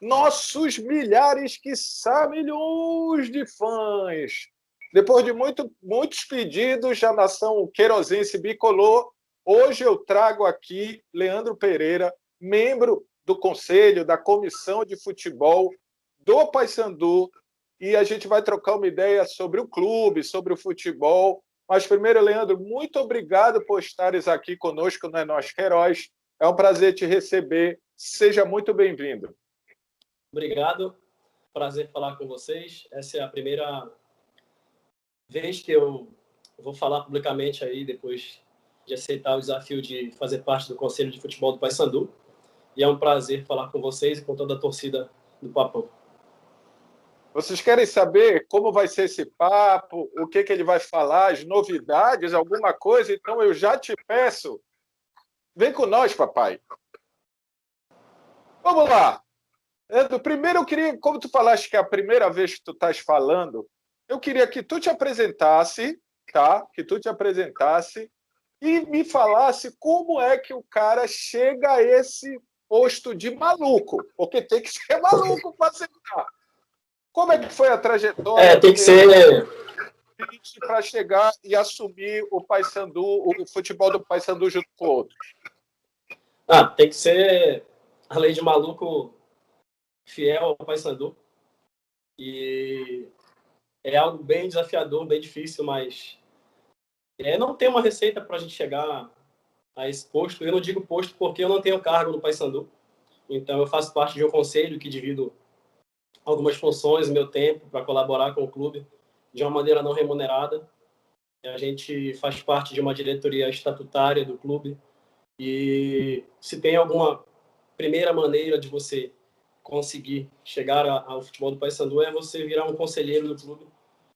nossos milhares, quiçá milhões de fãs. Depois de muitos pedidos da nação queirozense bicolor, hoje eu trago aqui Leandro Pereira, membro do Conselho da Comissão de Futebol do Paysandu, e a gente vai trocar uma ideia sobre o clube, sobre o futebol. Mas primeiro, Leandro, muito obrigado por estares aqui conosco no É Nós Queiroz. É um prazer te receber. Seja muito bem-vindo. Obrigado. Prazer falar com vocês. Essa é a primeira vez que eu vou falar publicamente aí, depois de aceitar o desafio de fazer parte do Conselho de Futebol do Paysandu. E é um prazer falar com vocês e com toda a torcida do Papão. Vocês querem saber como vai ser esse papo, o que ele vai falar, as novidades, alguma coisa? Então eu já te peço, vem com nós, papai. Vamos lá. Primeiro eu queria, como tu falaste que é a primeira vez que tu estás falando, eu queria que tu te apresentasse, tá? Que tu te apresentasse e me falasse como é que o cara chega a esse posto de maluco, porque tem que ser maluco para aceitar. Como é que foi a trajetória tem que ser para chegar e assumir o Paysandu, o futebol do Paysandu junto com outros? Tem que ser, além de maluco, fiel ao Paysandu. E é algo bem desafiador, bem difícil, mas não tem uma receita para a gente chegar a esse posto. Eu não digo posto porque eu não tenho cargo no Paysandu. Então eu faço parte de um conselho que divido algumas funções, meu tempo, para colaborar com o clube de uma maneira não remunerada. A gente faz parte de uma diretoria estatutária do clube e se tem alguma primeira maneira de você conseguir chegar ao futebol do Paysandu é você virar um conselheiro do clube,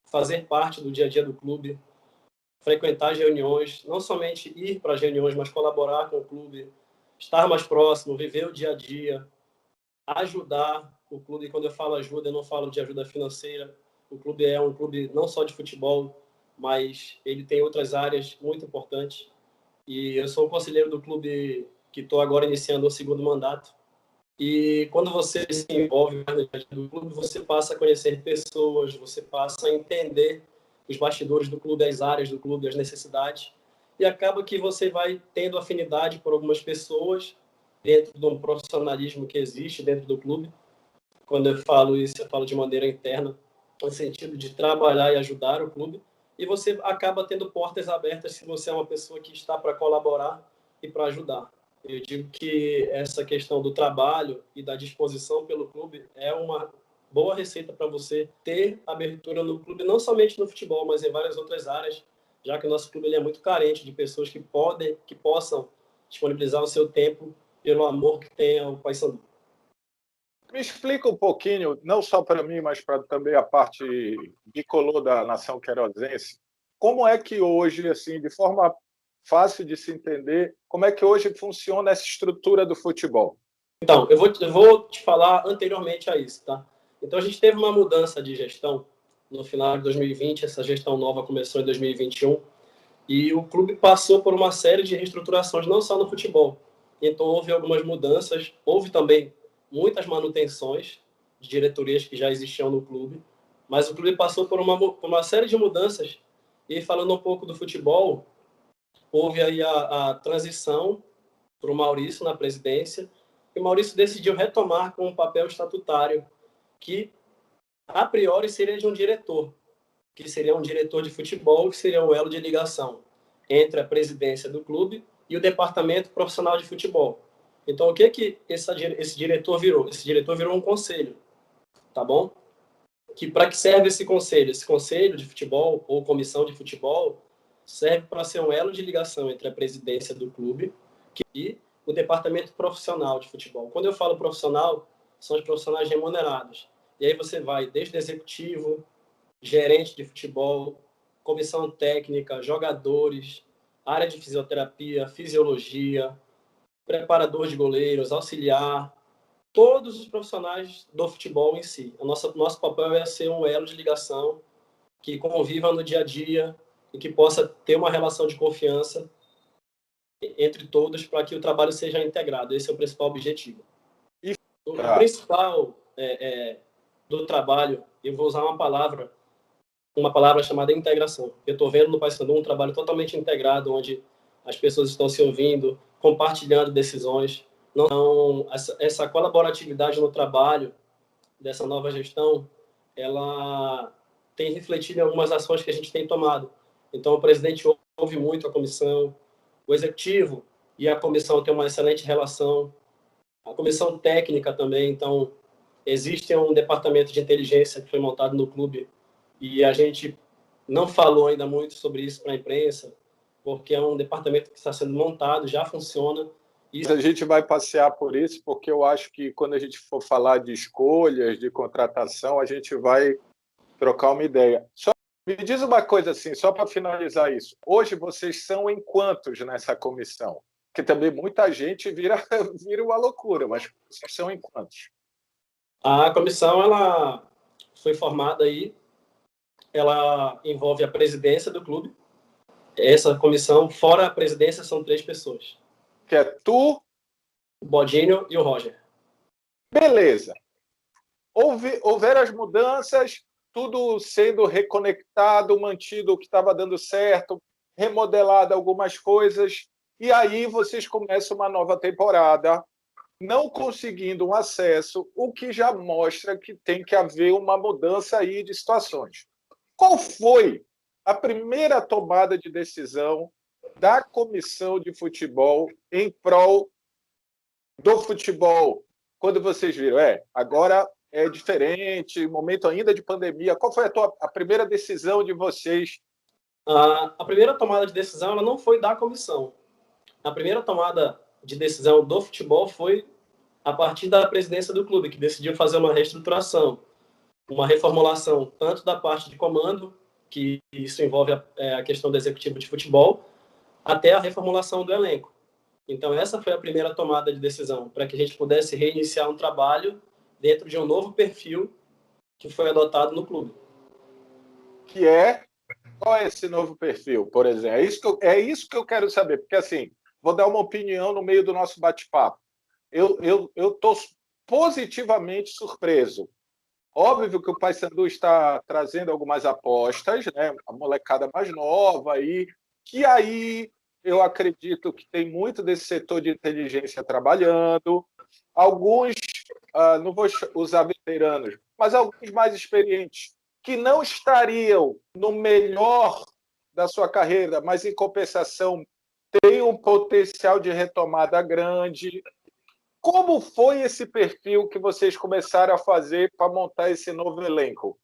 fazer parte do dia a dia do clube, frequentar as reuniões, não somente ir para as reuniões, mas colaborar com o clube, estar mais próximo, viver o dia a dia, ajudar o clube. Quando eu falo ajuda, eu não falo de ajuda financeira. O clube é um clube não só de futebol, mas ele tem outras áreas muito importantes. E eu sou o conselheiro do clube que estou agora iniciando o segundo mandato. E quando você se envolve no dia a dia do clube, você passa a conhecer pessoas, você passa a entender os bastidores do clube, as áreas do clube, as necessidades. E acaba que você vai tendo afinidade por algumas pessoas dentro de um profissionalismo que existe dentro do clube. Quando eu falo isso, eu falo de maneira interna, no sentido de trabalhar e ajudar o clube. E você acaba tendo portas abertas se você é uma pessoa que está para colaborar e para ajudar. Eu digo que essa questão do trabalho e da disposição pelo clube é uma boa receita para você ter abertura no clube, não somente no futebol, mas em várias outras áreas, já que o nosso clube ele é muito carente de pessoas que possam disponibilizar o seu tempo pelo amor que tem ao Paysandu. Me explica um pouquinho, não só para mim, mas para também a parte bicolor da nação queirozense, como é que hoje, assim, de forma fácil de se entender, como é que hoje funciona essa estrutura do futebol? Então, eu vou te falar anteriormente a isso, tá? Então, a gente teve uma mudança de gestão no final de 2020, essa gestão nova começou em 2021, e o clube passou por uma série de reestruturações, não só no futebol. Então, houve algumas mudanças, houve também muitas manutenções de diretorias que já existiam no clube, mas o clube passou por uma série de mudanças. E falando um pouco do futebol, houve aí a transição para o Maurício na presidência, e o Maurício decidiu retomar com um papel estatutário que, a priori, seria de um diretor, que seria um diretor de futebol, que seria o elo de ligação entre a presidência do clube e o departamento profissional de futebol. Então, o que esse diretor virou? Esse diretor virou um conselho, tá bom? Para que serve esse conselho? Esse conselho de futebol ou comissão de futebol serve para ser um elo de ligação entre a presidência do clube e o departamento profissional de futebol. Quando eu falo profissional, são os profissionais remunerados. E aí você vai desde executivo, gerente de futebol, comissão técnica, jogadores, área de fisioterapia, fisiologia, preparador de goleiros, auxiliar, todos os profissionais do futebol em si. Nosso papel é ser um elo de ligação que conviva no dia a dia e que possa ter uma relação de confiança entre todos para que o trabalho seja integrado. Esse é o principal objetivo. O principal do trabalho, eu vou usar uma palavra chamada integração. Eu estou vendo no Paysandu um trabalho totalmente integrado, onde as pessoas estão se ouvindo, compartilhando decisões. Então, essa colaboratividade no trabalho dessa nova gestão, ela tem refletido em algumas ações que a gente tem tomado. Então, o presidente ouve muito a comissão, o executivo e a comissão têm uma excelente relação, a comissão técnica também. Então, existe um departamento de inteligência que foi montado no clube e a gente não falou ainda muito sobre isso para a imprensa, porque é um departamento que está sendo montado, já funciona. E a gente vai passear por isso, porque eu acho que quando a gente for falar de escolhas, de contratação, a gente vai trocar uma ideia. Só me diz uma coisa assim, só para finalizar isso. Hoje vocês são em quantos nessa comissão? Porque também muita gente vira uma loucura, mas vocês são em quantos? A comissão ela foi formada aí, ela envolve a presidência do clube. Essa comissão, fora a presidência, são 3 pessoas. Que é tu, O Bodinho e o Roger. Beleza. Houveram as mudanças, tudo sendo reconectado, mantido o que estava dando certo, remodelado algumas coisas, e aí vocês começam uma nova temporada, não conseguindo um acesso, o que já mostra que tem que haver uma mudança aí de situações. Qual foi a primeira tomada de decisão da comissão de futebol em prol do futebol, quando vocês viram, agora é diferente, momento ainda de pandemia, qual foi a primeira decisão de vocês? A primeira tomada de decisão ela não foi da comissão. A primeira tomada de decisão do futebol foi a partir da presidência do clube, que decidiu fazer uma reestruturação, uma reformulação, tanto da parte de comando, que isso envolve a questão do executivo de futebol, até a reformulação do elenco. Então, essa foi a primeira tomada de decisão, para que a gente pudesse reiniciar um trabalho dentro de um novo perfil que foi adotado no clube. Qual é esse novo perfil, por exemplo? É isso que eu quero saber, porque assim, vou dar uma opinião no meio do nosso bate-papo. Eu estou positivamente surpreso. Óbvio que o Paysandu está trazendo algumas apostas, né? A molecada mais nova aí, que aí eu acredito que tem muito desse setor de inteligência trabalhando. Alguns, não vou usar veteranos, mas alguns mais experientes, que não estariam no melhor da sua carreira, mas em compensação têm um potencial de retomada grande. Como foi esse perfil que vocês começaram a fazer para montar esse novo elenco?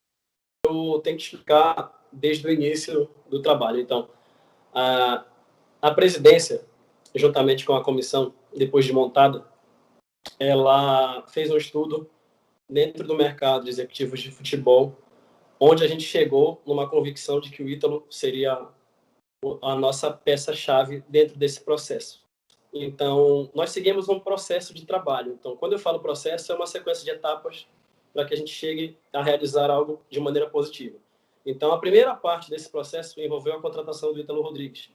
Eu tenho que explicar desde o início do trabalho. Então, a presidência, juntamente com a comissão, depois de montada, ela fez um estudo dentro do mercado de executivos de futebol, onde a gente chegou numa convicção de que o Ítalo seria a nossa peça-chave dentro desse processo. Então, nós seguimos um processo de trabalho. Então, quando eu falo processo, é uma sequência de etapas para que a gente chegue a realizar algo de maneira positiva. Então, a primeira parte desse processo envolveu a contratação do Ítalo Rodrigues.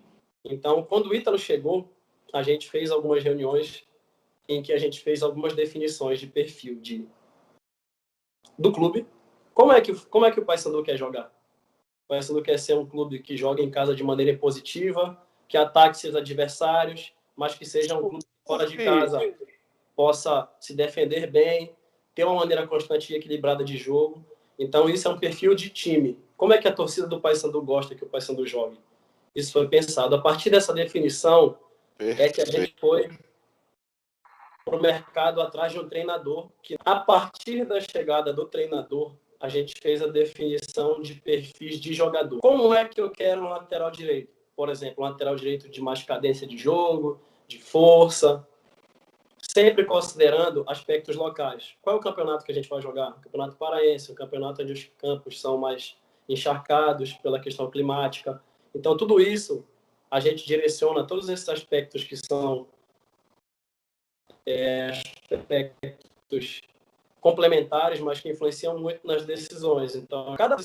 Então, quando o Ítalo chegou, a gente fez algumas reuniões em que a gente fez algumas definições de perfil do clube. Como é que o Paysandu quer jogar? O Paysandu quer ser um clube que joga em casa de maneira positiva, que ataque seus adversários, mas que seja um clube fora de casa possa se defender bem, ter uma maneira constante e equilibrada de jogo. Então, isso é um perfil de time. Como é que a torcida do Paysandu gosta que o Paysandu jogue? Isso foi pensado. A partir dessa definição, é que a gente foi para o mercado atrás de um treinador, que a partir da chegada do treinador, a gente fez a definição de perfis de jogador. Como é que eu quero um lateral direito? Por exemplo, um lateral direito de mais cadência de jogo, de força, sempre considerando aspectos locais. Qual é o campeonato que a gente vai jogar? O Campeonato Paraense, o campeonato onde os campos são mais encharcados pela questão climática. Então, tudo isso, a gente direciona todos esses aspectos que são aspectos complementares, mas que influenciam muito nas decisões. Então, cada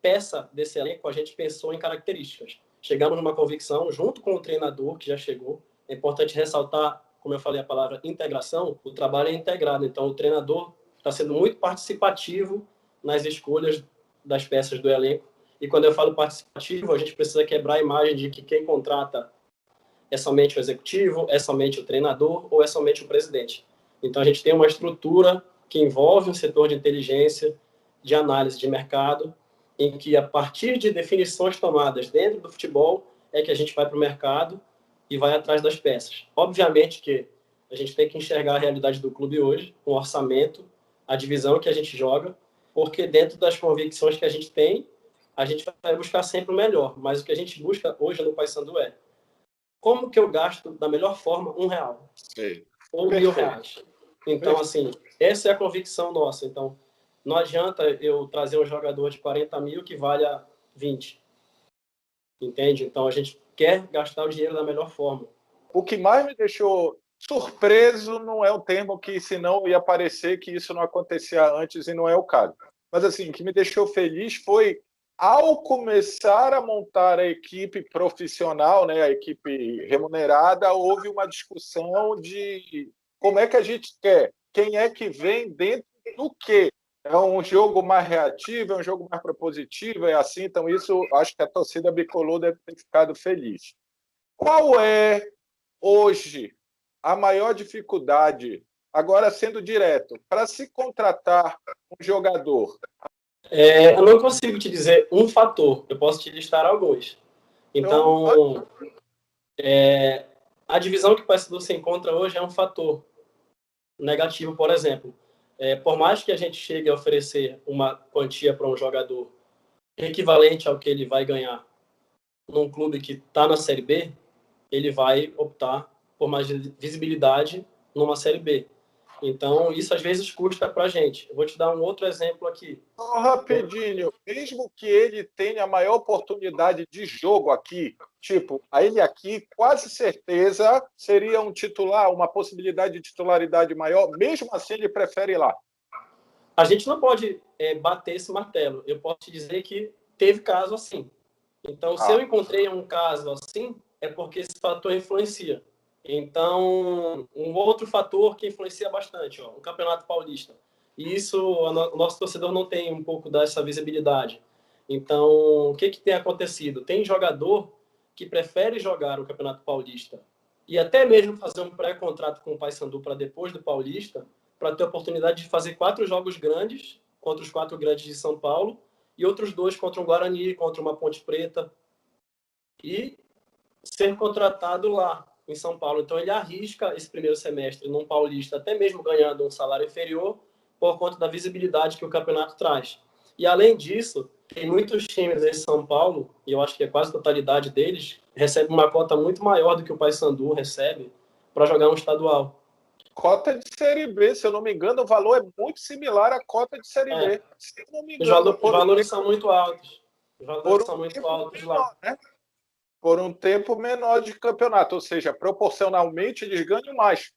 peça desse elenco, a gente pensou em características. Chegamos numa convicção, junto com o treinador, que já chegou. É importante ressaltar como eu falei a palavra integração, o trabalho é integrado. Então, o treinador está sendo muito participativo nas escolhas das peças do elenco. E quando eu falo participativo, a gente precisa quebrar a imagem de que quem contrata é somente o executivo, é somente o treinador ou é somente o presidente. Então, a gente tem uma estrutura que envolve um setor de inteligência, de análise de mercado, em que, a partir de definições tomadas dentro do futebol, é que a gente vai para o mercado e vai atrás das peças. Obviamente que a gente tem que enxergar a realidade do clube hoje, o orçamento, a divisão que a gente joga, porque dentro das convicções que a gente tem, a gente vai buscar sempre o melhor. Mas o que a gente busca hoje no Paysandu é como que eu gasto da melhor forma R$ 1 Sim. ou Perfeito. R$ 1.000. Então, assim, essa é a convicção nossa. Então, não adianta eu trazer um jogador de 40 mil que valha 20. Entende? Então, a gente quer gastar o dinheiro da melhor forma. O que mais me deixou surpreso não é o termo que, senão, ia parecer que isso não acontecia antes e não é o caso. Mas, assim, o que me deixou feliz foi, ao começar a montar a equipe profissional, né, a equipe remunerada, houve uma discussão de como é que a gente quer, quem é que vem dentro do quê. É um jogo mais reativo, é um jogo mais propositivo, é assim. Então, isso, acho que a torcida bicolor deve ter ficado feliz. Qual é, hoje, a maior dificuldade, agora sendo direto, para se contratar um jogador? Eu não consigo te dizer um fator, eu posso te listar alguns. Então, a divisão que o Paysandu se encontra hoje é um fator negativo, por exemplo. Por mais que a gente chegue a oferecer uma quantia para um jogador equivalente ao que ele vai ganhar num clube que está na Série B, ele vai optar por mais visibilidade numa Série B. Então, isso às vezes custa para a gente. Eu vou te dar um outro exemplo aqui. Só rapidinho, mesmo que ele tenha a maior oportunidade de jogo aqui, tipo, a ele aqui, quase certeza, seria um titular, uma possibilidade de titularidade maior, mesmo assim ele prefere ir lá. A gente não pode bater esse martelo. Eu posso te dizer que teve caso assim. Então, se eu encontrei um caso assim, é porque esse fator influencia. Então, um outro fator que influencia bastante, o Campeonato Paulista. E isso, o nosso torcedor não tem um pouco dessa visibilidade. Então, o que tem acontecido? Tem jogador que prefere jogar o Campeonato Paulista e até mesmo fazer um pré-contrato com o Paysandu para depois do Paulista, para ter a oportunidade de fazer 4 jogos grandes contra os 4 grandes de São Paulo e outros 2 contra um Guarani, contra uma Ponte Preta, e ser contratado lá em São Paulo. Então, ele arrisca esse primeiro semestre num Paulista, até mesmo ganhando um salário inferior, por conta da visibilidade que o campeonato traz. E, além disso, tem muitos times em São Paulo, e eu acho que é quase a totalidade deles, recebe uma cota muito maior do que o Paysandu recebe para jogar um estadual. Cota de Série B, se eu não me engano, o valor é muito similar à cota de Série B. Se eu não me engano, os valores são muito altos. Os valores são muito altos lá. Né? Por um tempo menor de campeonato, ou seja, proporcionalmente eles ganham mais.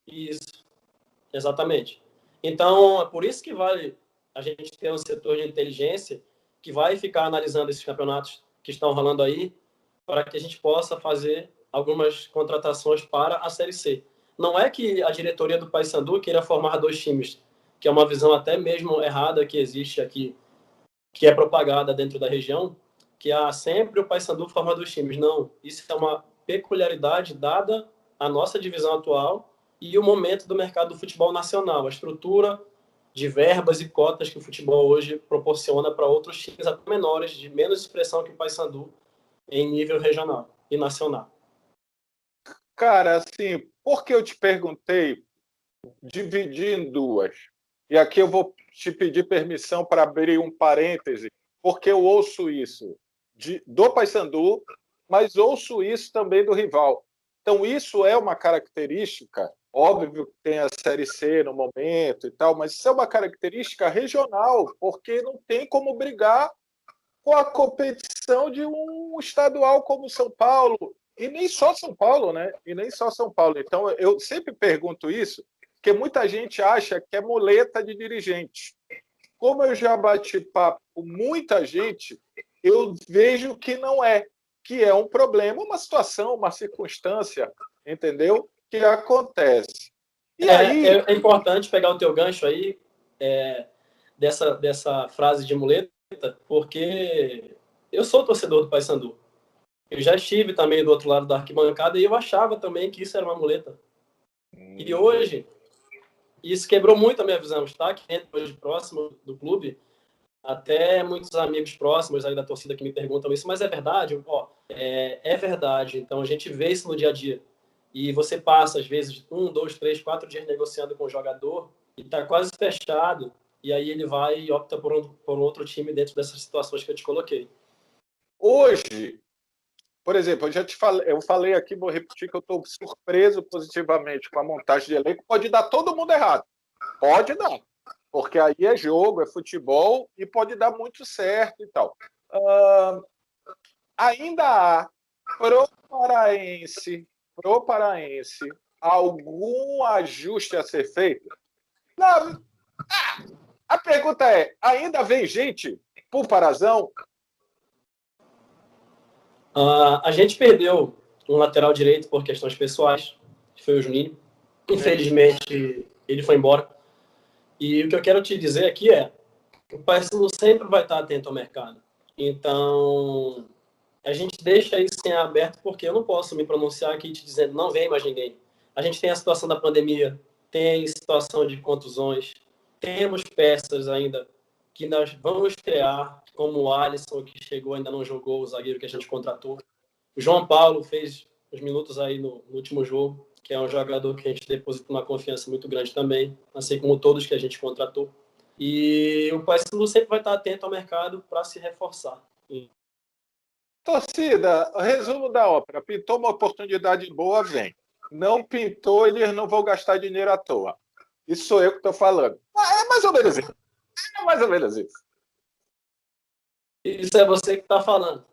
Isso, exatamente. Então, é por isso que vale a gente ter um setor de inteligência que vai ficar analisando esses campeonatos que estão rolando aí, para que a gente possa fazer algumas contratações para a Série C. Não é que a diretoria do Paysandu queira formar 2 times, que é uma visão até mesmo errada que existe aqui, que é propagada dentro da região, que há sempre o Paysandu forma 2 times. Não, isso é uma peculiaridade dada à nossa divisão atual e o momento do mercado do futebol nacional, a estrutura de verbas e cotas que o futebol hoje proporciona para outros times até menores, de menos expressão que o Paysandu em nível regional e nacional. Cara, assim, porque eu te perguntei, dividir em duas. E aqui eu vou te pedir permissão para abrir um parêntese, porque eu ouço isso do Paysandu, mas ouço isso também do rival. Então, isso é uma característica, óbvio que tem a Série C no momento e tal, mas isso é uma característica regional, porque não tem como brigar com a competição de um estadual como São Paulo, e nem só São Paulo, né? E nem só São Paulo. Então, eu sempre pergunto isso, porque muita gente acha que é muleta de dirigente. Como eu já bati papo com muita gente, eu vejo que não é, que é um problema, uma situação, uma circunstância. entendeu? Que acontece. E aí... É importante pegar o teu gancho aí, dessa frase de muleta, porque eu sou torcedor do Paysandu. Eu já estive também do outro lado da arquibancada e eu achava também que isso era uma muleta. E hoje, isso quebrou muito a minha visão. Estar aqui dentro, hoje próximo do clube, até muitos amigos próximos aí da torcida que me perguntam isso, mas é verdade? Ó, é verdade. Então a gente vê isso no dia a dia. E você passa, às vezes, 1, 2, 3, 4 dias negociando com o jogador e está quase fechado, e aí ele vai e opta por um outro time dentro dessas situações que eu te coloquei. Hoje, por exemplo, eu falei aqui, vou repetir que eu estou surpreso positivamente com a montagem de elenco. Pode dar todo mundo errado. Pode dar. Porque aí é jogo, é futebol e pode dar muito certo e tal. Ainda há pro paraense algum ajuste a ser feito? Não, a pergunta é, ainda vem gente por Parazão? A gente perdeu um lateral direito por questões pessoais, que foi o Juninho. Infelizmente, ele foi embora. E o que eu quero te dizer aqui é que o Paysandu sempre vai estar atento ao mercado. Então, a gente deixa isso em aberto porque eu não posso me pronunciar aqui te dizendo não vem mais ninguém. A gente tem a situação da pandemia, tem situação de contusões, temos peças ainda que nós vamos estrear, como o Alisson, que chegou ainda não jogou, o zagueiro que a gente contratou. O João Paulo fez os minutos aí no último jogo, que é um jogador que a gente depositou uma confiança muito grande também, assim como todos que a gente contratou. E o Paysandu sempre vai estar atento ao mercado para se reforçar. Torcida, resumo da ópera. Pintou uma oportunidade boa, vem. Não pintou, eles não vão gastar dinheiro à toa. Isso sou eu que estou falando. É mais ou menos isso. É mais ou menos isso. Isso é você que está falando.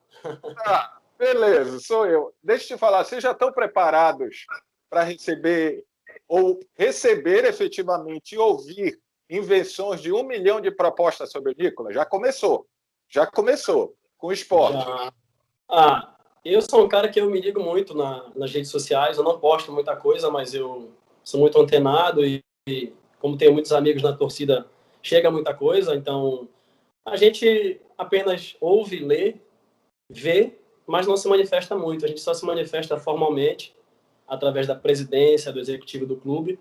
Ah, beleza, sou eu. Deixa eu te falar, vocês já estão preparados para receber ou receber efetivamente e ouvir invenções de 1 milhão de propostas sobre o Nicolas? Já começou com o esporte. Eu sou um cara que eu me ligo muito nas redes sociais, eu não posto muita coisa, mas eu sou muito antenado e como tenho muitos amigos na torcida, chega muita coisa, então a gente apenas ouve, lê, vê, mas não se manifesta muito, a gente só se manifesta formalmente através da presidência, do executivo do clube,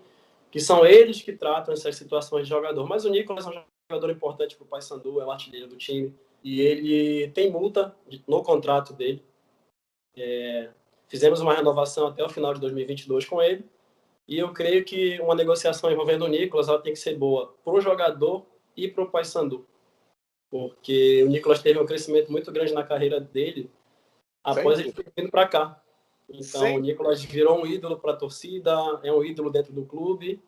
que são eles que tratam essas situações de jogador. Mas o Nicolas é um jogador importante para o Paysandu, é o artilheiro do time, e ele tem multa no contrato dele. Fizemos uma renovação até o final de 2022 com ele, e eu creio que uma negociação envolvendo o Nicolas ela tem que ser boa para o jogador e para o Paysandu, porque o Nicolas teve um crescimento muito grande na carreira dele após ele ter vindo para cá. Então, o Nicolas virou um ídolo para a torcida, é um ídolo dentro do clube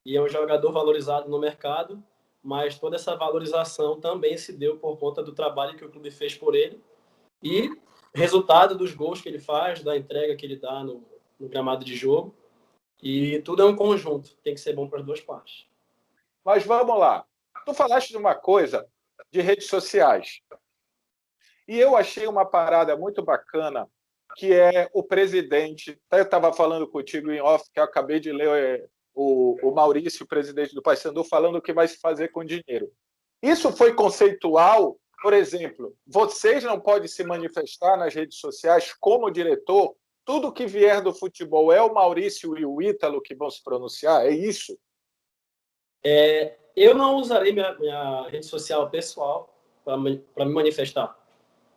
e é um jogador valorizado no mercado, mas toda essa valorização também se deu por conta do trabalho que o clube fez por ele e resultado dos gols que ele faz, da entrega que ele dá no gramado de jogo. E tudo é um conjunto, tem que ser bom para as duas partes. Mas vamos lá. Tu falaste de uma coisa de redes sociais. E eu achei uma parada muito bacana, que é o presidente. Eu estava falando contigo em off, que eu acabei de ler o Maurício, o presidente do Paysandu, falando o que vai se fazer com o dinheiro. Isso foi conceitual? Por exemplo, vocês não podem se manifestar nas redes sociais como diretor? Tudo que vier do futebol é o Maurício e o Ítalo que vão se pronunciar? É isso? Eu não usarei minha rede social pessoal para me manifestar,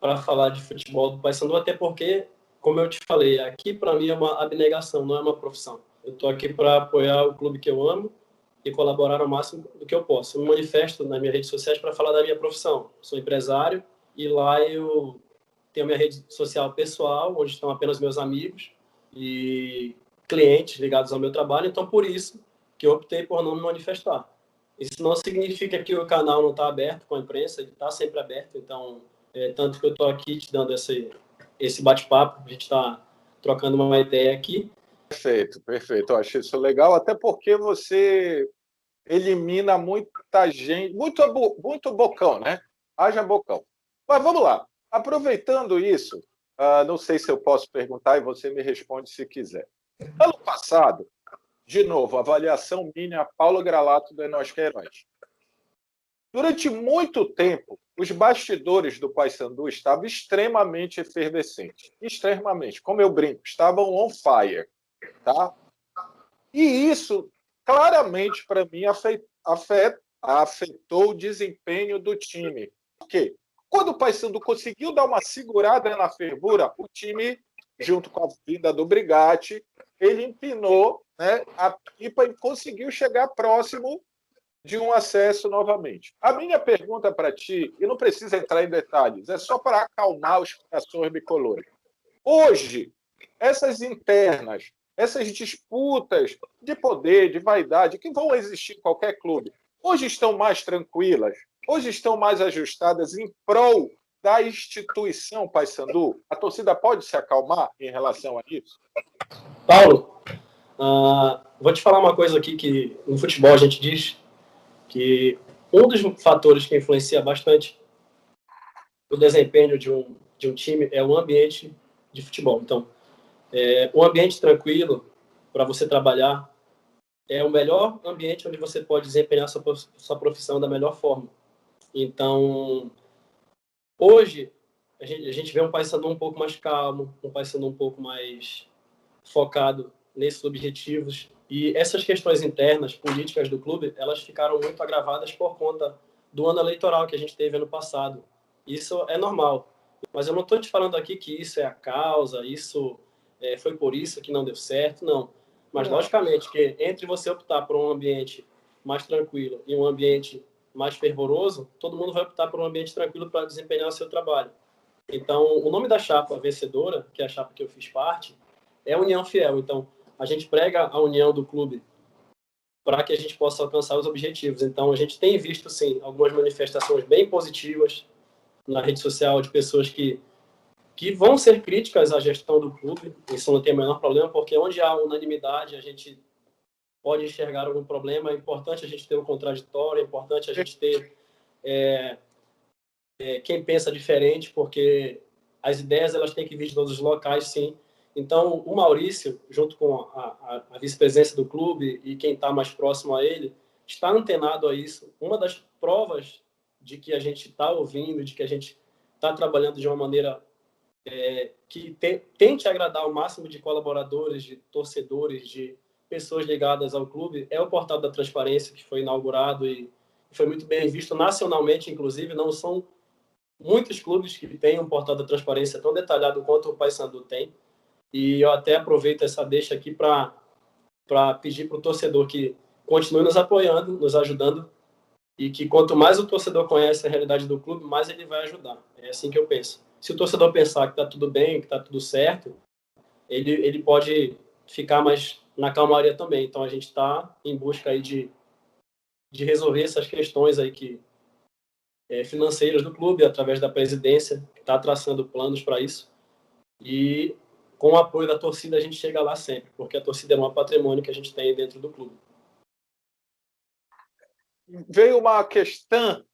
para falar de futebol do Paysandu, até porque, como eu te falei, aqui para mim é uma abnegação, não é uma profissão. Eu estou aqui para apoiar o clube que eu amo e colaborar ao máximo do que eu posso. Eu me manifesto nas minhas redes sociais para falar da minha profissão. Sou empresário e lá eu tenho minha rede social pessoal, onde estão apenas meus amigos e clientes ligados ao meu trabalho, então por isso que eu optei por não me manifestar. Isso não significa que o canal não está aberto com a imprensa, ele está sempre aberto, então, tanto que eu estou aqui te dando esse bate-papo, a gente está trocando uma ideia aqui. Perfeito, perfeito. Eu achei isso legal, até porque você elimina muita gente, muito bocão, né? Haja bocão. Mas vamos lá. Aproveitando isso, não sei se eu posso perguntar e você me responde se quiser. Ano passado, de novo, avaliação minha, Paulo Gralato do Enos Queiroz. Durante muito tempo, os bastidores do Paysandu estavam extremamente efervescentes. Extremamente. Como eu brinco, estavam on fire. Tá? E isso, claramente, para mim, afetou o desempenho do time. Por quê? Quando o Paysandu conseguiu dar uma segurada na fervura, o time, junto com a vinda do Brigatti, ele empinou, né, a pipa e conseguiu chegar próximo de um acesso novamente. A minha pergunta para ti, e não precisa entrar em detalhes, é só para acalmar os corações bicolores. Hoje, essas internas, essas disputas de poder, de vaidade, que vão existir em qualquer clube, hoje estão mais tranquilas, hoje estão mais ajustadas em prol da instituição Paysandu? A torcida pode se acalmar em relação a isso? Paulo, vou te falar uma coisa aqui que no futebol a gente diz que um dos fatores que influencia bastante o desempenho de um time é o ambiente de futebol. Então, um ambiente tranquilo para você trabalhar é o melhor ambiente onde você pode desempenhar sua profissão da melhor forma. Então, hoje, a gente vê um Paysandu um pouco mais calmo, um Paysandu um pouco mais focado nesses objetivos. E essas questões internas, políticas do clube, elas ficaram muito agravadas por conta do ano eleitoral que a gente teve ano passado. Isso é normal. Mas eu não estou te falando aqui que isso é a causa, foi por isso que não deu certo, não. Mas, logicamente, que entre você optar por um ambiente mais tranquilo e um ambiente mais fervoroso, todo mundo vai optar por um ambiente tranquilo para desempenhar o seu trabalho. Então, o nome da chapa vencedora, que é a chapa que eu fiz parte, é a União Fiel. Então, a gente prega a união do clube para que a gente possa alcançar os objetivos. Então, a gente tem visto, sim, algumas manifestações bem positivas na rede social de pessoas que vão ser críticas à gestão do clube. Isso não tem o menor problema, porque onde há unanimidade, a gente pode enxergar algum problema. É importante a gente ter um contraditório, é importante a gente ter quem pensa diferente, porque as ideias elas têm que vir de todos os locais, sim. Então, o Maurício, junto com a vice-presidência do clube e quem está mais próximo a ele, está antenado a isso. Uma das provas de que a gente está ouvindo, de que a gente está trabalhando de uma maneira que tente agradar o máximo de colaboradores, de torcedores, de pessoas ligadas ao clube, é o Portal da Transparência, que foi inaugurado e foi muito bem visto nacionalmente, inclusive. Não são muitos clubes que têm um Portal da Transparência tão detalhado quanto o Paysandu tem. E eu até aproveito essa deixa aqui para pedir para o torcedor que continue nos apoiando, nos ajudando, e que quanto mais o torcedor conhece a realidade do clube, mais ele vai ajudar. É assim que eu penso. Se o torcedor pensar que está tudo bem, que está tudo certo, ele pode ficar mais na calmaria também. Então, a gente está em busca aí de resolver essas questões aí financeiras do clube, através da presidência, que está traçando planos para isso. E com o apoio da torcida a gente chega lá sempre, porque a torcida é um patrimônio que a gente tem dentro do clube. Veio uma questão,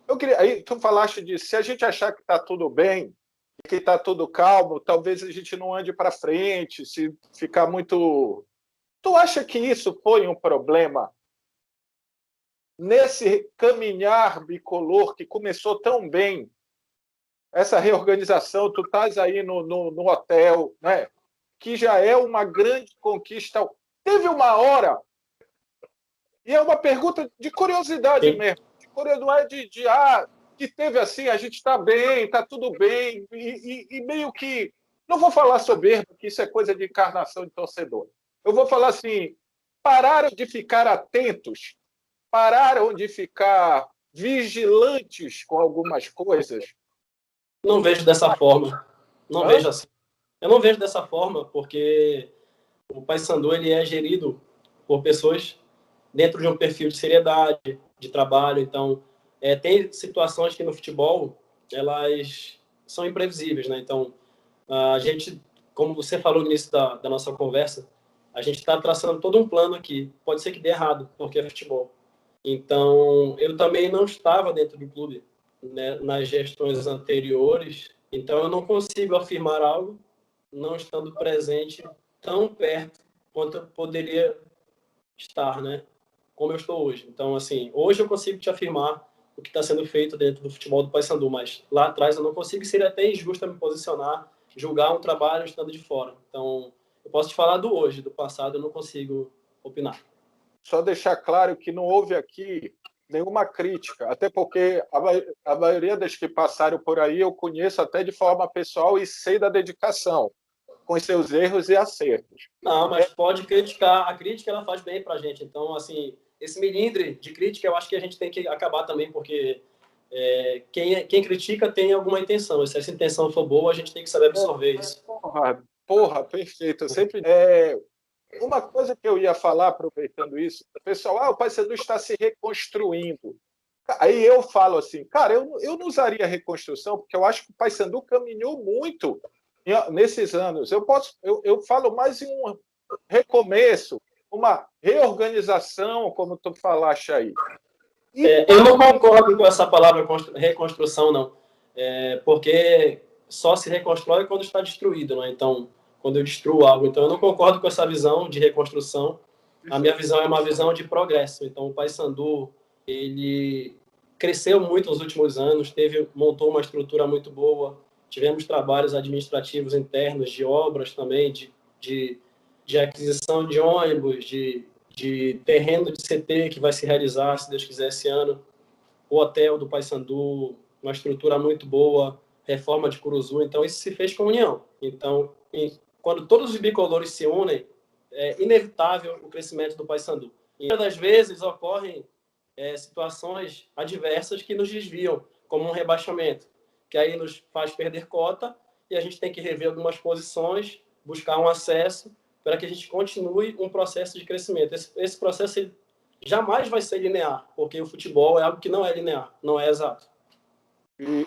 eu queria, aí tu falaste de se a gente achar que está tudo bem, que está tudo calmo, talvez a gente não ande para frente, se ficar muito... Tu acha que isso foi um problema nesse caminhar bicolor que começou tão bem, essa reorganização, tu estás aí no hotel, né? Que já é uma grande conquista. Teve uma hora, e é uma pergunta de curiosidade mesmo, não é que teve assim, a gente está bem, está tudo bem, e meio que, não vou falar soberbo, que isso é coisa de encarnação de torcedor, eu vou falar assim, pararam de ficar atentos, pararam de ficar vigilantes com algumas coisas. Não vejo dessa forma. Não vejo assim. Eu não vejo dessa forma porque o Paysandu ele é gerido por pessoas dentro de um perfil de seriedade, de trabalho. Então, tem situações que no futebol elas são imprevisíveis, né? Então, a gente, como você falou no início da nossa conversa, a gente está traçando todo um plano aqui. Pode ser que dê errado, porque é futebol. Então, eu também não estava dentro do clube, né, nas gestões anteriores, então eu não consigo afirmar algo não estando presente tão perto quanto eu poderia estar, né? Como eu estou hoje. Então, assim, hoje eu consigo te afirmar o que está sendo feito dentro do futebol do Paysandu, mas lá atrás eu não consigo, seria até injusto me posicionar, julgar um trabalho estando de fora. Então, eu posso te falar do hoje, do passado eu não consigo opinar. Só deixar claro que não houve aqui nenhuma crítica, até porque a maioria das que passaram por aí eu conheço até de forma pessoal e sei da dedicação, com os seus erros e acertos. Não, mas pode criticar. A crítica, ela faz bem pra gente. Então, assim, esse melindre de crítica, eu acho que a gente tem que acabar também, porque quem critica tem alguma intenção. E se essa intenção for boa, a gente tem que saber absorver isso. Porra, perfeito. Eu sempre. Uma coisa que eu ia falar, aproveitando isso, pessoal, o Paysandu está se reconstruindo. Aí eu falo assim, cara, eu não usaria reconstrução, porque eu acho que o Paysandu caminhou muito nesses anos. Eu falo mais em um recomeço, uma reorganização, como tu falaste aí. Eu não concordo com essa palavra reconstrução, não. Porque só se reconstrói quando está destruído, né? Então, quando eu destruo algo. Então, eu não concordo com essa visão de reconstrução. A minha visão é uma visão de progresso. Então, o Paysandu, ele cresceu muito nos últimos anos, montou uma estrutura muito boa, tivemos trabalhos administrativos internos, de obras também, de aquisição de ônibus, de terreno de CT que vai se realizar, se Deus quiser, esse ano, o hotel do Paysandu, uma estrutura muito boa, reforma de Curuzu, então isso se fez com união. Então, quando todos os bicolores se unem, é inevitável o crescimento do Paysandu. E muitas das vezes ocorrem situações adversas que nos desviam, como um rebaixamento, que aí nos faz perder cota e a gente tem que rever algumas posições, buscar um acesso para que a gente continue um processo de crescimento. Esse processo jamais vai ser linear, porque o futebol é algo que não é linear, não é exato.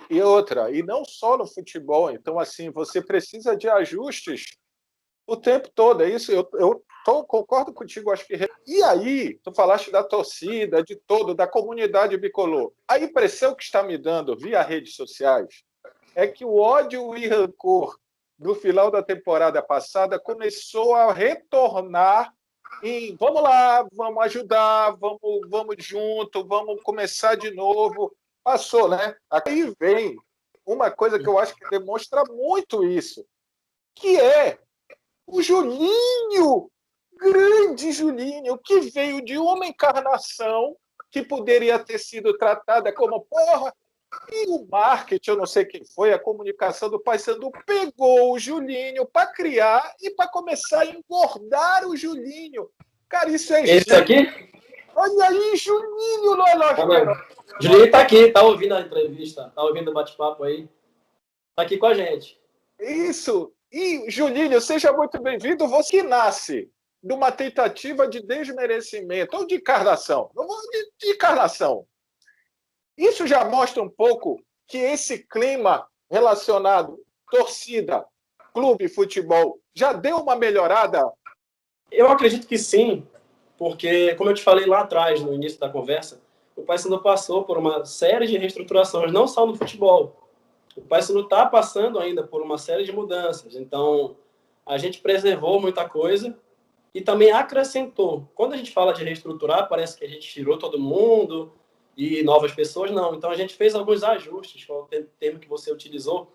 E outra, e não só no futebol, então assim, você precisa de ajustes o tempo todo, é isso, concordo contigo, acho que... E aí, tu falaste da torcida, de todo, da comunidade bicolor. A impressão que está me dando via redes sociais é que o ódio e rancor do final da temporada passada começou a retornar em vamos lá, vamos ajudar, vamos junto, vamos começar de novo. Passou, né? Aí vem uma coisa que eu acho que demonstra muito isso, que é o Julinho, grande Julinho, que veio de uma encarnação que poderia ter sido tratada como porra, e o marketing, eu não sei quem foi, a comunicação do Paysandu pegou o Julinho para criar e para começar a engordar o Julinho. Cara, isso é Esse aqui? Olha aí, Julinho no Elógio Queiroz. Julinho está aqui, está ouvindo a entrevista, está ouvindo o bate-papo aí. Está aqui com a gente. Isso. E, Julinho, seja muito bem-vindo. Você que nasce de uma tentativa de desmerecimento ou de encarnação. De encarnação. Isso já mostra um pouco que esse clima relacionado torcida, clube, futebol, já deu uma melhorada? Eu acredito que sim, porque, como eu te falei lá atrás, no início da conversa, o Paysandu passou por uma série de reestruturações, não só no futebol. O Paysandu está passando ainda por uma série de mudanças. Então, a gente preservou muita coisa e também acrescentou. Quando a gente fala de reestruturar, parece que a gente tirou todo mundo e novas pessoas, não. Então, a gente fez alguns ajustes, qual é o termo que você utilizou,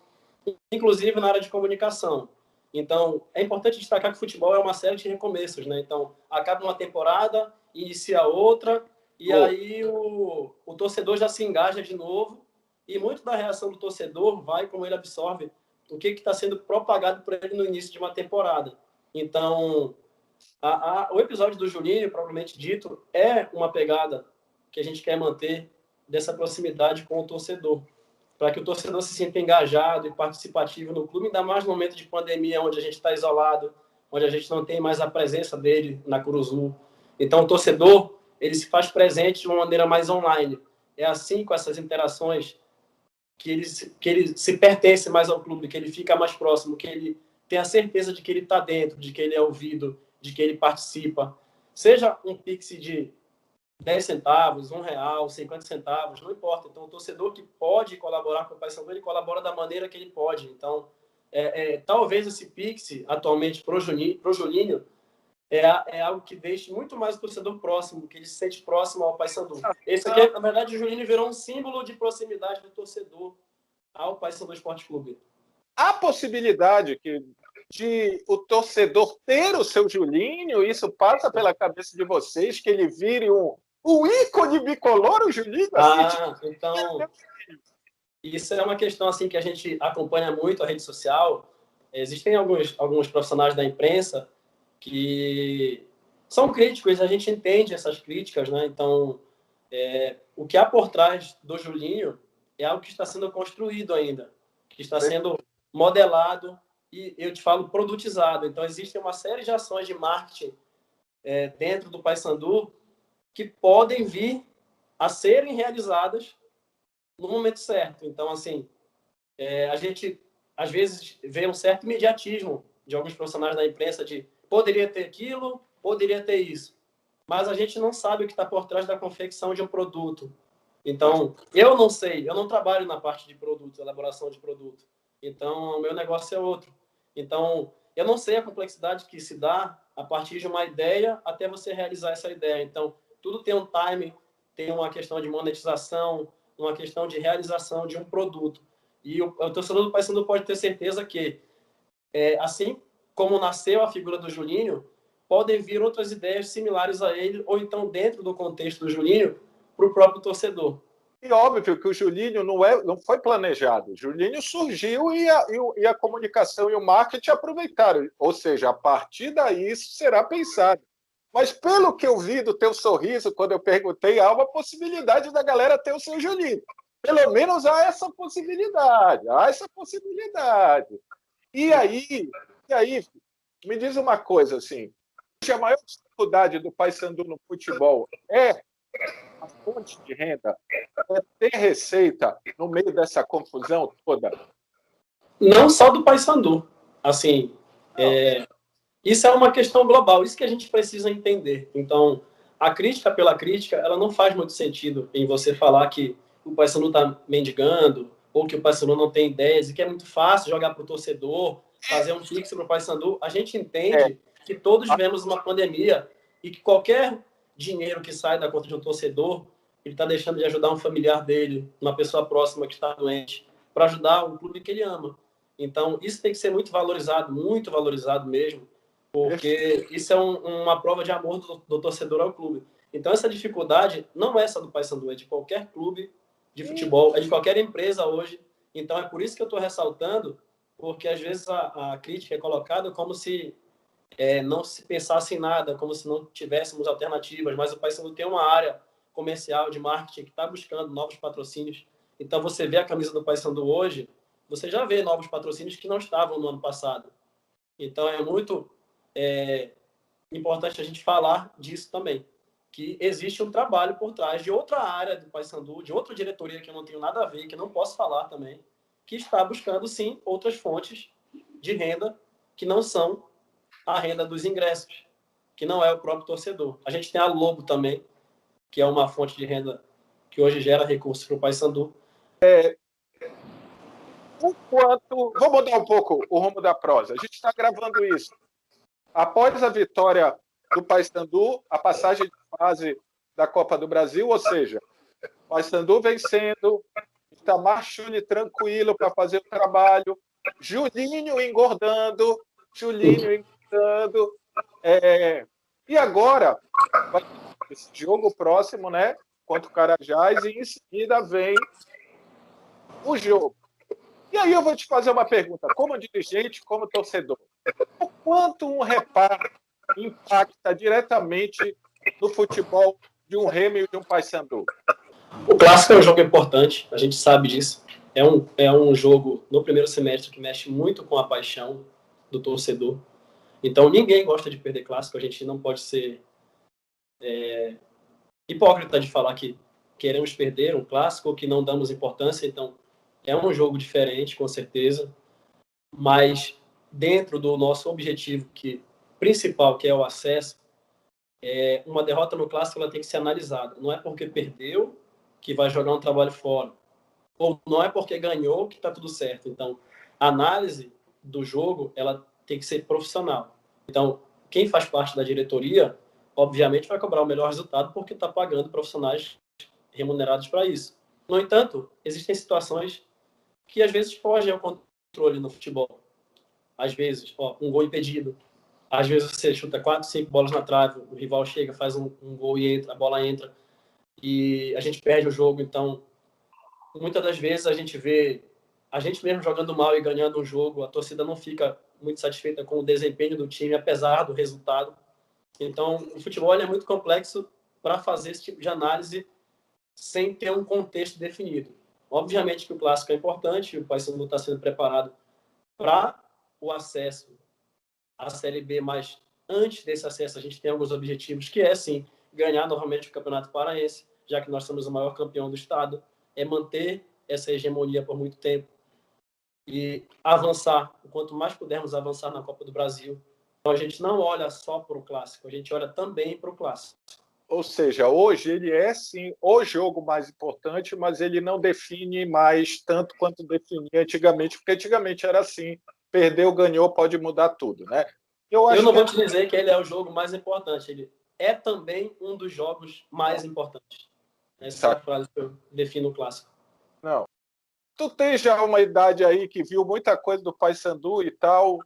inclusive na área de comunicação. Então, é importante destacar que o futebol é uma série de recomeços, né? Então, acaba uma temporada, inicia outra, e aí o torcedor já se engaja de novo, e muito da reação do torcedor vai como ele absorve o que está sendo propagado por ele no início de uma temporada. Então, o episódio do Julinho, propriamente dito, é uma pegada que a gente quer manter dessa proximidade com o torcedor, para que o torcedor se sinta engajado e participativo no clube, ainda mais no momento de pandemia, onde a gente está isolado, onde a gente não tem mais a presença dele na Curuzu. Então, o torcedor, ele se faz presente de uma maneira mais online. É assim, com essas interações, que ele se pertence mais ao clube, que ele fica mais próximo, que ele tem a certeza de que ele está dentro, de que ele é ouvido, de que ele participa. Seja um Pix de 10 centavos, R$1, 50 centavos, não importa. Então, o torcedor que pode colaborar com o Paysandu, ele colabora da maneira que ele pode. Então, talvez esse Pix, atualmente, pro Juninho, é algo que deixe muito mais o torcedor próximo, que ele se sente próximo ao Paysandu. Esse aqui, na verdade, o Juninho virou um símbolo de proximidade do torcedor ao Paysandu Esporte Clube. Há possibilidade de o torcedor ter o seu Julinho? Isso passa pela cabeça de vocês, que ele vire um ícone bicolor, o Julinho? Então, isso é uma questão assim que a gente acompanha muito a rede social. Existem alguns profissionais da imprensa que são críticos, a gente entende essas críticas, né? Então, o que há por trás do Julinho é algo que está sendo construído ainda, que está sendo modelado e, eu te falo, produtizado. Então, existe uma série de ações de marketing dentro do Paysandu que podem vir a serem realizadas no momento certo. Então, assim, a gente, às vezes, vê um certo imediatismo de alguns profissionais da imprensa de poderia ter aquilo, poderia ter isso. Mas a gente não sabe o que está por trás da confecção de um produto. Então, eu não sei, eu não trabalho na parte de produtos, elaboração de produto. Então, o meu negócio é outro. Então, eu não sei a complexidade que se dá a partir de uma ideia até você realizar essa ideia. Então, tudo tem um time, tem uma questão de monetização, uma questão de realização de um produto. E o torcedor do Paysandu pode ter certeza que, assim como nasceu a figura do Juninho, podem vir outras ideias similares a ele, ou então dentro do contexto do Juninho, para o próprio torcedor. E óbvio que o Julinho não foi planejado. O Julinho surgiu e a comunicação e o marketing aproveitaram. Ou seja, a partir daí isso será pensado. Mas pelo que eu vi do teu sorriso, quando eu perguntei, há uma possibilidade da galera ter o seu Julinho. Pelo menos há essa possibilidade. E aí, me diz uma coisa, assim, a maior dificuldade do Paysandu no futebol é a fonte de renda, é ter receita no meio dessa confusão toda? Não só do Paysandu. Assim, isso é uma questão global, isso que a gente precisa entender. Então, a crítica pela crítica, ela não faz muito sentido em você falar que o Paysandu está mendigando, ou que o Paysandu não tem ideias, e que é muito fácil jogar para o torcedor, fazer um pix para o Paysandu. A gente entende que todos vivemos uma pandemia e que qualquer dinheiro que sai da conta de um torcedor, ele está deixando de ajudar um familiar dele, uma pessoa próxima que está doente, para ajudar o clube que ele ama. Então, isso tem que ser muito valorizado mesmo, porque isso é uma prova de amor do torcedor ao clube. Então, essa dificuldade não é só do Paysandu, é de qualquer clube de futebol, é de qualquer empresa hoje. Então, é por isso que eu estou ressaltando, porque às vezes a crítica é colocada como se não se pensasse em nada, como se não tivéssemos alternativas, mas o Paysandu tem uma área comercial de marketing que está buscando novos patrocínios. Então, você vê a camisa do Paysandu hoje, você já vê novos patrocínios que não estavam no ano passado. Então, é muito importante a gente falar disso também, que existe um trabalho por trás de outra área do Paysandu, de outra diretoria que eu não tenho nada a ver, que não posso falar também, que está buscando, sim, outras fontes de renda que não são a renda dos ingressos, que não é o próprio torcedor. A gente tem a Lobo também, que é uma fonte de renda que hoje gera recursos para o Paysandu. Vou mudar um pouco o rumo da prosa. A gente está gravando isso após a vitória do Paysandu, a passagem de fase da Copa do Brasil, ou seja, o Paysandu vencendo, Itamar Chuli tranquilo para fazer o trabalho, Julinho engordando. E agora, vai ter esse jogo próximo, né, contra o Carajás, e em seguida vem o jogo. E aí eu vou te fazer uma pergunta, como dirigente, como torcedor. O quanto um reparo impacta diretamente no futebol de um Remo e de um Paysandu? O Clássico é um jogo importante, a gente sabe disso. É um jogo, no primeiro semestre, que mexe muito com a paixão do torcedor. Então, ninguém gosta de perder Clássico, a gente não pode ser hipócrita de falar que queremos perder um Clássico ou que não damos importância. Então, é um jogo diferente, com certeza, mas dentro do nosso objetivo principal, que é o acesso, uma derrota no Clássico ela tem que ser analisada. Não é porque perdeu que vai jogar um trabalho fora, ou não é porque ganhou que está tudo certo. Então, a análise do jogo, ela tem que ser profissional. Então, quem faz parte da diretoria, obviamente, vai cobrar o melhor resultado porque está pagando profissionais remunerados para isso. No entanto, existem situações que às vezes fogem ao controle no futebol. Às vezes, um gol impedido. Às vezes você chuta 4, 5 bolas na trave, o rival chega, faz um gol e entra, a bola entra, e a gente perde o jogo. Então, muitas das vezes a gente vê a gente mesmo jogando mal e ganhando um jogo, a torcida não fica muito satisfeita com o desempenho do time, apesar do resultado. Então, o futebol é muito complexo para fazer esse tipo de análise sem ter um contexto definido. Obviamente que o clássico é importante, o Paysandu está sendo preparado para o acesso à Série B, mas antes desse acesso a gente tem alguns objetivos, que é, sim, ganhar novamente o Campeonato Paraense, já que nós somos o maior campeão do estado, é manter essa hegemonia por muito tempo e avançar, quanto mais pudermos avançar na Copa do Brasil. Então a gente não olha só para o clássico, a gente olha também para o clássico. Ou seja, hoje ele é sim o jogo mais importante, mas ele não define mais tanto quanto definia antigamente, porque antigamente era assim, perdeu, ganhou, pode mudar tudo, né? Eu não vou te dizer que ele é o jogo mais importante, ele é também um dos jogos mais importantes. Essa é a frase que eu defino o clássico. Não. Tu tens já uma idade aí que viu muita coisa do Paysandu e tal.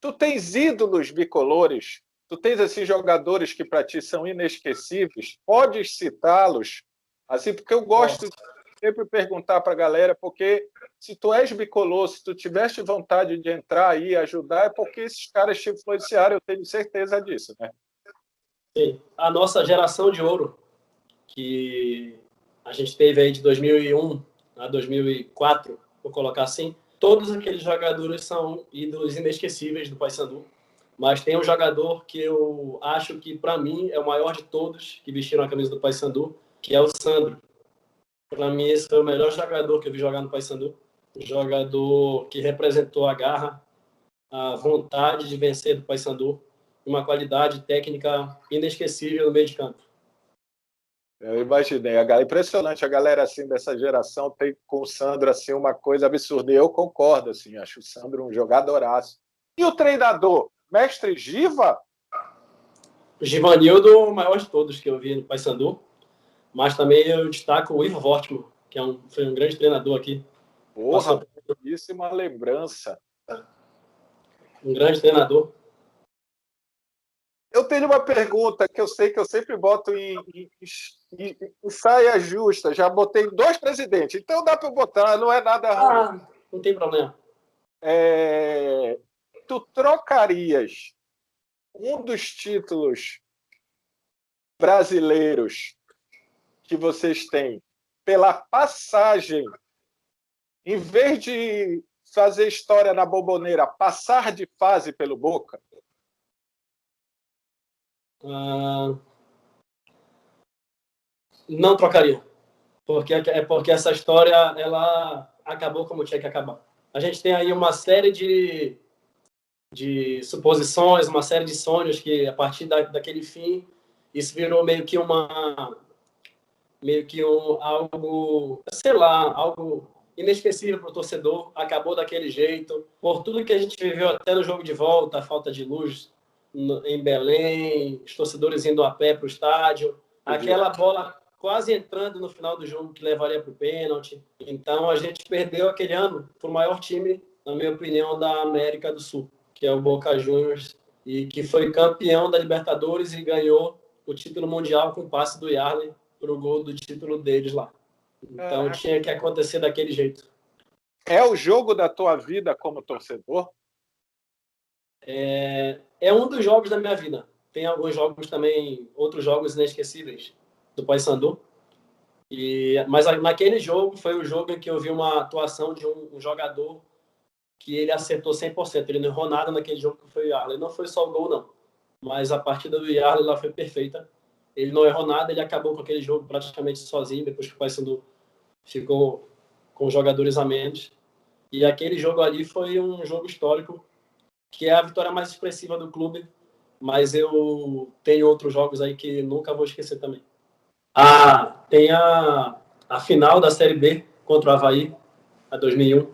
Tu tens ídolos bicolores? Tu tens esses jogadores que para ti são inesquecíveis? Podes citá-los? Assim, porque eu gosto de sempre perguntar para a galera, porque se tu és bicolor, se tu tiveste vontade de entrar aí e ajudar, é porque esses caras te influenciaram, eu tenho certeza disso, né? Sim. A nossa geração de ouro, que a gente teve aí de 2001 a 2004, vou colocar assim, todos aqueles jogadores são ídolos inesquecíveis do Paysandu. Mas tem um jogador que eu acho que, para mim, é o maior de todos que vestiram a camisa do Paysandu, que é o Sandro. Para mim, esse foi o melhor jogador que eu vi jogar no Paysandu. Um jogador que representou a garra, a vontade de vencer do Paysandu, uma qualidade técnica inesquecível no meio de campo. Eu imaginei. Impressionante, a galera assim dessa geração tem com o Sandro assim uma coisa absurda. E eu concordo, assim, acho o Sandro um jogadoraço. E o treinador? Mestre Giva? O Givanildo, o maior de todos que eu vi no Paysandu, mas também eu destaco o Ivo Wortmann, que foi um grande treinador aqui. Porra, belíssima lembrança. Um grande treinador. Eu tenho uma pergunta que eu sei que eu sempre boto em saia justa. Já botei 2 presidentes, então dá para botar, não é nada ruim. Não tem problema. Tu trocarias um dos títulos brasileiros que vocês têm pela passagem, em vez de fazer história na Bombonera, passar de fase pelo Boca? Não trocaria, porque essa história ela acabou como tinha que acabar. A gente tem aí uma série de suposições, uma série de sonhos que a partir daquele fim isso virou meio que algo, sei lá, algo inesquecível para o torcedor. Acabou daquele jeito, por tudo que a gente viveu até no jogo de volta, a falta de luz em Belém, os torcedores indo a pé para o estádio, aquela bola quase entrando no final do jogo que levaria para o pênalti. Então a gente perdeu aquele ano para o maior time, na minha opinião, da América do Sul, que é o Boca Juniors, e que foi campeão da Libertadores e ganhou o título mundial com o passe do Yarley para o gol do título deles lá. Então tinha que acontecer daquele jeito. É o jogo da tua vida como torcedor? É um dos jogos da minha vida. Tem alguns jogos também, outros jogos inesquecíveis do Paysandu. Mas naquele jogo foi o jogo em que eu vi uma atuação de um jogador que ele acertou 100%. Ele não errou nada naquele jogo que foi o Yarley. Não foi só o gol, não. Mas a partida do Yarley lá foi perfeita. Ele não errou nada, ele acabou com aquele jogo praticamente sozinho, depois que o Paysandu ficou com jogadores a menos. E aquele jogo ali foi um jogo histórico, que é a vitória mais expressiva do clube, mas eu tenho outros jogos aí que nunca vou esquecer também. Tem a final da Série B contra o Avaí, a 2001.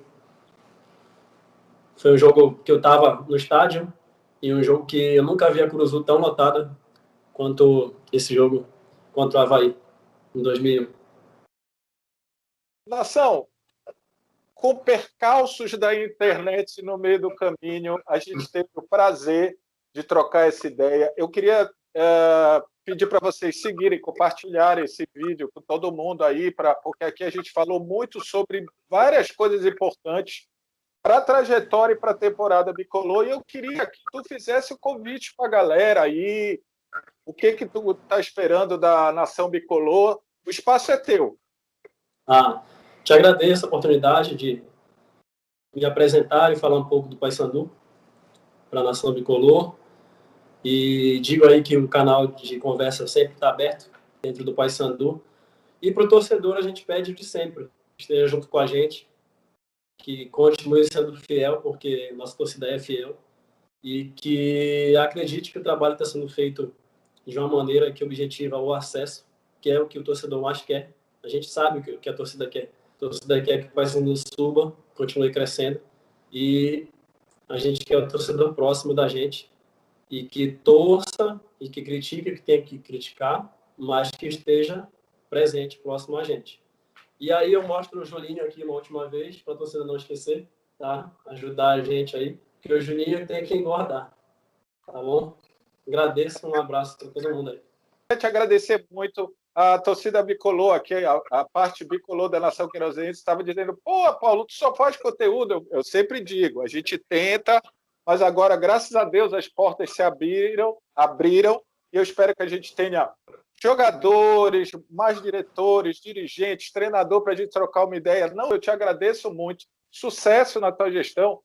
Foi um jogo que eu estava no estádio e um jogo que eu nunca vi a Curuzu tão lotada quanto esse jogo contra o Avaí, em 2001. Nação, com percalços da internet no meio do caminho, a gente teve o prazer de trocar essa ideia. Eu queria pedir para vocês seguirem, compartilharem esse vídeo com todo mundo aí, porque aqui a gente falou muito sobre várias coisas importantes para a trajetória e para a temporada bicolor, e eu queria que tu fizesse o convite para a galera aí, o que tu está esperando da Nação Bicolor. O espaço é teu. Te agradeço a oportunidade de me apresentar e falar um pouco do Paysandu para a Nação Bicolor. E digo aí que o canal de conversa sempre está aberto dentro do Paysandu. E para o torcedor a gente pede de sempre, esteja junto com a gente, que continue sendo fiel, porque nossa torcida é fiel, e que acredite que o trabalho está sendo feito de uma maneira que objetiva o acesso, que é o que o torcedor mais quer. A gente sabe o que a torcida quer. A torcida quer que o Paysandu suba, continue crescendo, e a gente quer o torcedor próximo da gente, e que torça, e que critique o que tem que criticar, mas que esteja presente, próximo a gente. E aí eu mostro o Julinho aqui uma última vez, para a torcida não esquecer, tá? Ajudar a gente aí, porque o Julinho tem que engordar, tá bom? Agradeço, um abraço para todo mundo aí. Quero te agradecer muito. A torcida bicolor aqui, a parte bicolor da Nação Queirozense estava dizendo: pô, Paulo, tu só faz conteúdo. Eu sempre digo, a gente tenta, mas agora, graças a Deus, as portas se abriram, e eu espero que a gente tenha jogadores, mais diretores, dirigentes, treinador, para a gente trocar uma ideia. Não, eu te agradeço muito. Sucesso na tua gestão.